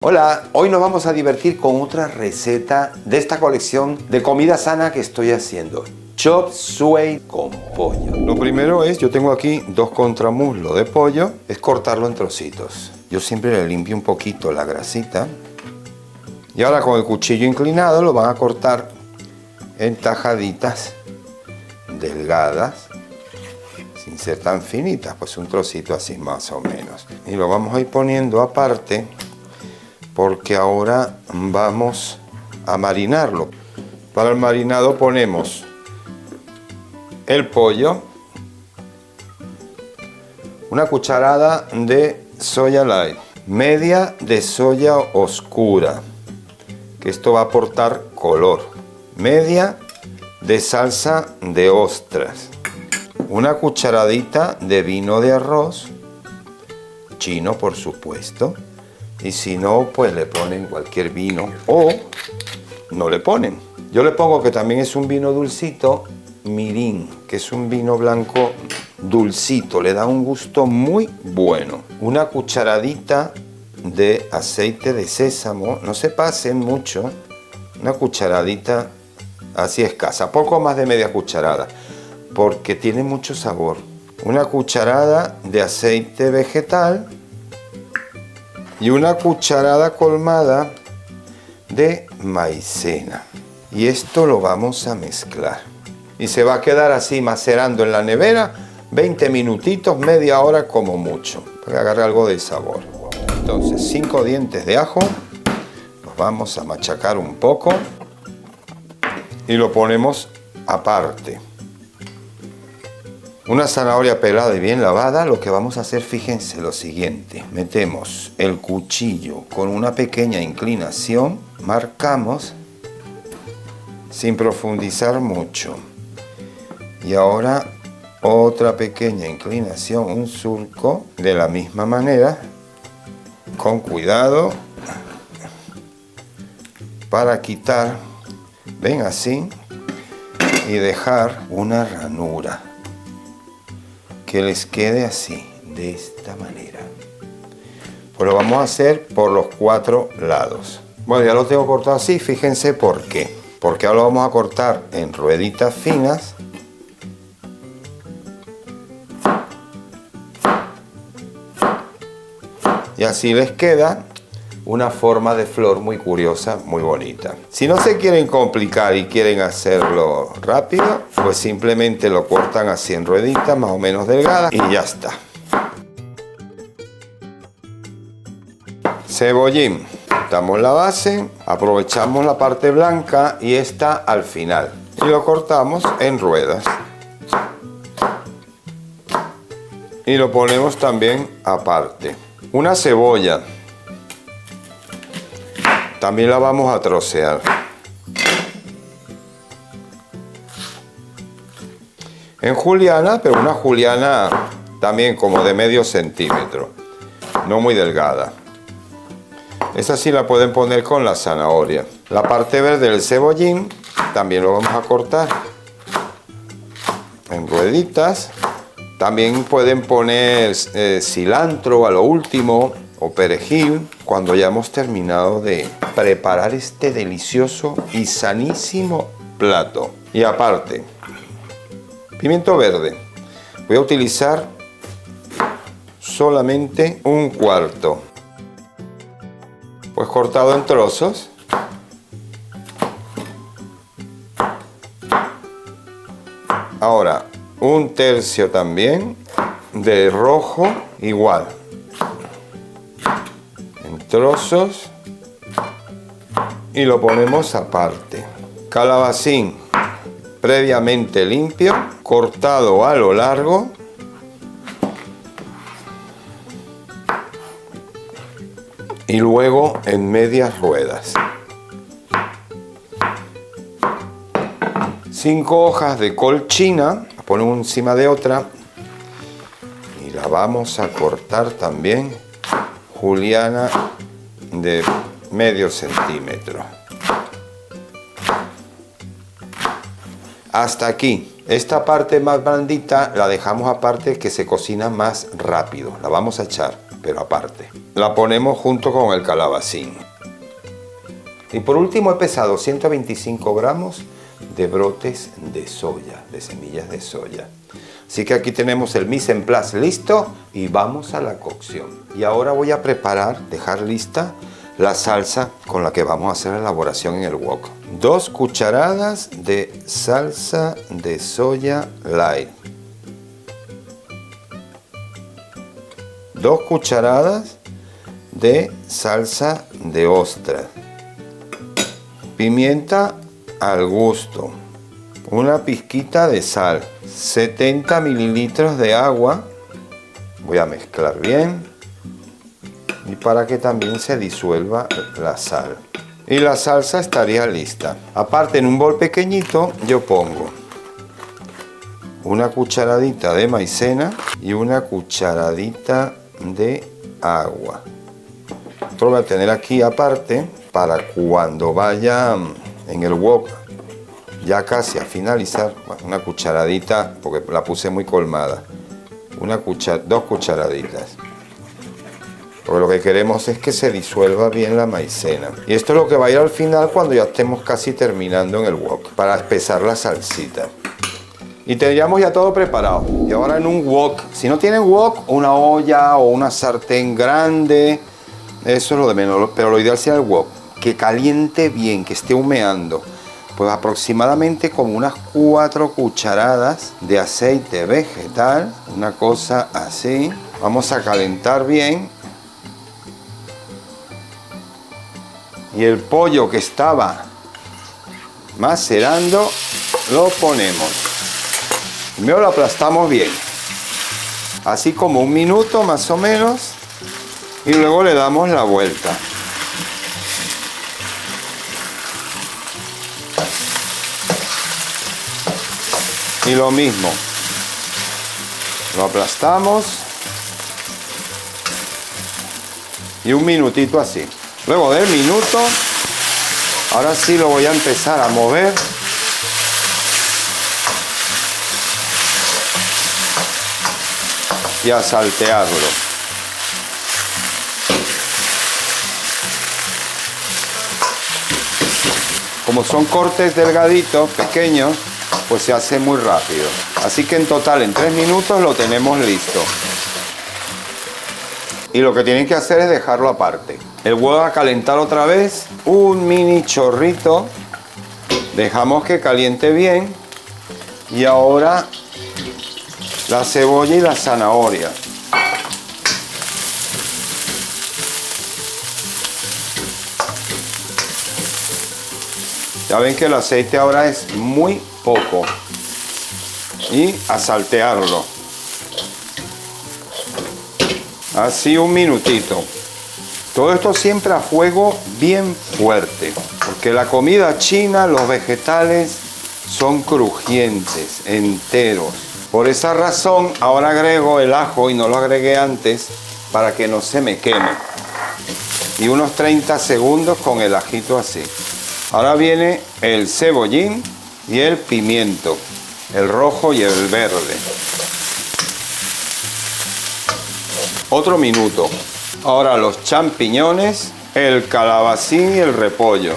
Hola, hoy nos vamos a divertir con otra receta de esta colección de comida sana que estoy haciendo. Chop suey con pollo. Lo primero es, yo tengo aquí 2 contramuslos de pollo, es cortarlo en trocitos. Yo siempre le limpio un poquito la grasita. Y ahora con el cuchillo inclinado lo van a cortar en tajaditas delgadas, sin ser tan finitas, pues un trocito así más o menos. Y lo vamos a ir poniendo aparte, porque ahora vamos a marinarlo. Para el marinado ponemos el pollo, una cucharada de soya light, media de soya oscura, que esto va a aportar color, media de salsa de ostras, una cucharadita de vino de arroz, chino por supuesto, y si no, pues le ponen cualquier vino o no le ponen. Yo le pongo, que también es un vino dulcito, mirín, que es un vino blanco dulcito, le da un gusto muy bueno. Una cucharadita de aceite de sésamo, no se pasen mucho, una cucharadita así escasa, poco más de media cucharada, porque tiene mucho sabor. Una cucharada de aceite vegetal y una cucharada colmada de maicena. Y esto lo vamos a mezclar. Y se va a quedar así macerando en la nevera 20 minutitos, media hora como mucho, para que agarre algo de sabor. Entonces 5 dientes de ajo, los vamos a machacar un poco y lo ponemos aparte. Una zanahoria pelada y bien lavada. Lo que vamos a hacer, fíjense lo siguiente: metemos el cuchillo con una pequeña inclinación, marcamos sin profundizar mucho, y ahora otra pequeña inclinación, un surco de la misma manera, con cuidado para quitar, ven, así, y dejar una ranura que les quede así, de esta manera. Pues lo vamos a hacer por los 4 lados. Bueno, ya lo tengo cortado así, fíjense por qué. Porque ahora lo vamos a cortar en rueditas finas. Y así les queda una forma de flor muy curiosa, muy bonita. Si no se quieren complicar y quieren hacerlo rápido, pues simplemente lo cortan así en rueditas más o menos delgadas y ya está. Cebollín. Quitamos la base, aprovechamos la parte blanca y esta al final. Y lo cortamos en ruedas. Y lo ponemos también aparte. Una cebolla. También la vamos a trocear. En juliana, pero una juliana también como de medio centímetro, no muy delgada. Esa sí la pueden poner con la zanahoria. La parte verde del cebollín también lo vamos a cortar en rueditas. También pueden poner cilantro a lo último, o perejil, cuando ya hemos terminado de preparar este delicioso y sanísimo plato. Y aparte, pimiento verde. Voy a utilizar solamente 1/4. Pues cortado en trozos. Ahora, 1/3 también de rojo, igual, en trozos, y lo ponemos aparte. Calabacín previamente limpio, cortado a lo largo. Y luego en medias ruedas. 5 hojas de col china, la ponemos encima de otra y la vamos a cortar también juliana de medio centímetro. Hasta aquí. Esta parte más blandita la dejamos aparte, que se cocina más rápido. La vamos a echar, pero aparte. la ponemos junto con el calabacín. Y por último he pesado 125 gramos de brotes de soya, de semillas de soya. Así que aquí tenemos el mise en place listo y vamos a la cocción. Y ahora voy a preparar, dejar lista la salsa con la que vamos a hacer la elaboración en el wok. 2 cucharadas de salsa de soya light. 2 cucharadas de salsa de ostra. Pimienta al gusto. Una pizquita de sal. 70 mililitros de agua. Voy a mezclar bien. Y para que también se disuelva la sal. Y la salsa estaría lista. Aparte, en un bol pequeñito yo pongo una cucharadita de maicena y una cucharadita de agua. Esto lo voy a tener aquí aparte para cuando vaya en el wok ya casi a finalizar. Bueno, una cucharadita porque la puse muy colmada. 2 cucharaditas. Porque lo que queremos es que se disuelva bien la maicena. Y esto es lo que va a ir al final cuando ya estemos casi terminando en el wok, para espesar la salsita. Y tendríamos ya todo preparado. Y ahora en un wok, si no tienen wok, una olla o una sartén grande, eso es lo de menos, pero lo ideal sería el wok, que caliente bien, que esté humeando. Pues aproximadamente como unas 4 cucharadas de aceite vegetal, una cosa así. Vamos a calentar bien. Y el pollo que estaba macerando lo ponemos. Primero lo aplastamos bien, así como 1 minuto más o menos, y luego le damos la vuelta. Y lo mismo, lo aplastamos y 1 minutito así. Luego del minuto, ahora sí lo voy a empezar a mover. Y a saltearlo. Como son cortes delgaditos, pequeños, pues se hace muy rápido. Así que en total en 3 minutos lo tenemos listo. Y lo que tienen que hacer es dejarlo aparte. El huevo a calentar otra vez, un mini chorrito. Dejamos que caliente bien. Y ahora la cebolla y la zanahoria. Ya ven que el aceite ahora es muy poco. Y a saltearlo. Así 1 minutito. Todo esto siempre a fuego bien fuerte. Porque la comida china, los vegetales son crujientes, enteros. Por esa razón ahora agrego el ajo y no lo agregué antes para que no se me queme. Y unos 30 segundos con el ajito así. Ahora viene el cebollín y el pimiento, el rojo y el verde. Otro minuto. Ahora los champiñones, el calabacín y el repollo.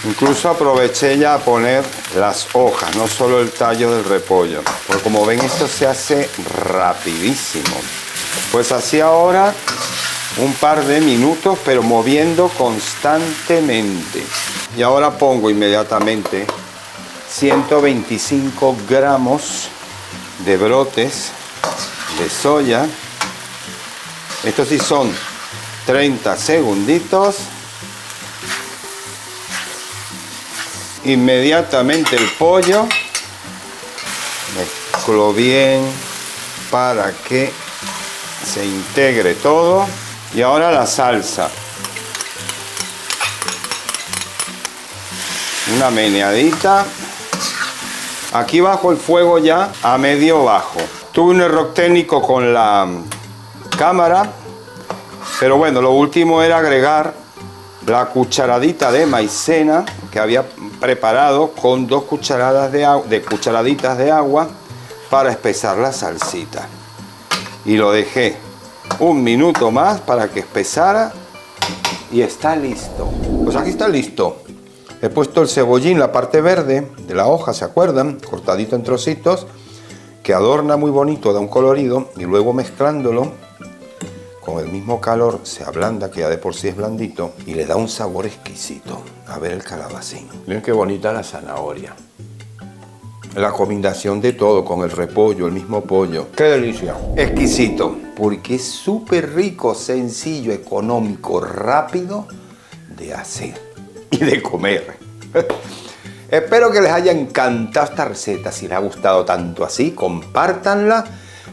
Incluso aproveché ya a poner las hojas, no solo el tallo del repollo. Porque como ven, esto se hace rapidísimo. Pues así ahora un par de minutos, pero moviendo constantemente. Y ahora pongo inmediatamente 125 gramos de brotes de soya. Estos sí son 30 segunditos. Inmediatamente el pollo, mezclo bien para que se integre todo. Y ahora la salsa, una meneadita. Aquí bajo el fuego ya a medio bajo. Tuve un error técnico con la cámara, pero bueno, lo último era agregar la cucharadita de maicena que había preparado con 2 cucharaditas de agua para espesar la salsita. Y lo dejé un minuto más para que espesara y está listo. Pues aquí está listo. He puesto el cebollín, la parte verde de la hoja, ¿se acuerdan? Cortadito en trocitos, que adorna muy bonito, da un colorido, y luego mezclándolo con el mismo calor se ablanda, que ya de por sí es blandito, y le da un sabor exquisito. A ver el calabacín. Miren qué bonita la zanahoria. La combinación de todo, con el repollo, el mismo pollo. ¡Qué delicia! Exquisito, porque es súper rico, sencillo, económico, rápido de hacer y de comer. Espero que les haya encantado esta receta. Si les ha gustado tanto así, compártanla.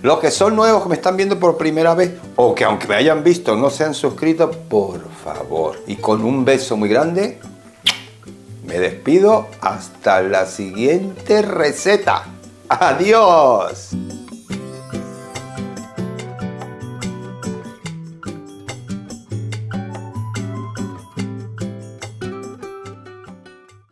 Los que son nuevos, que me están viendo por primera vez, o que aunque me hayan visto no se han suscrito, por favor. Y con un beso muy grande, me despido hasta la siguiente receta. ¡Adiós!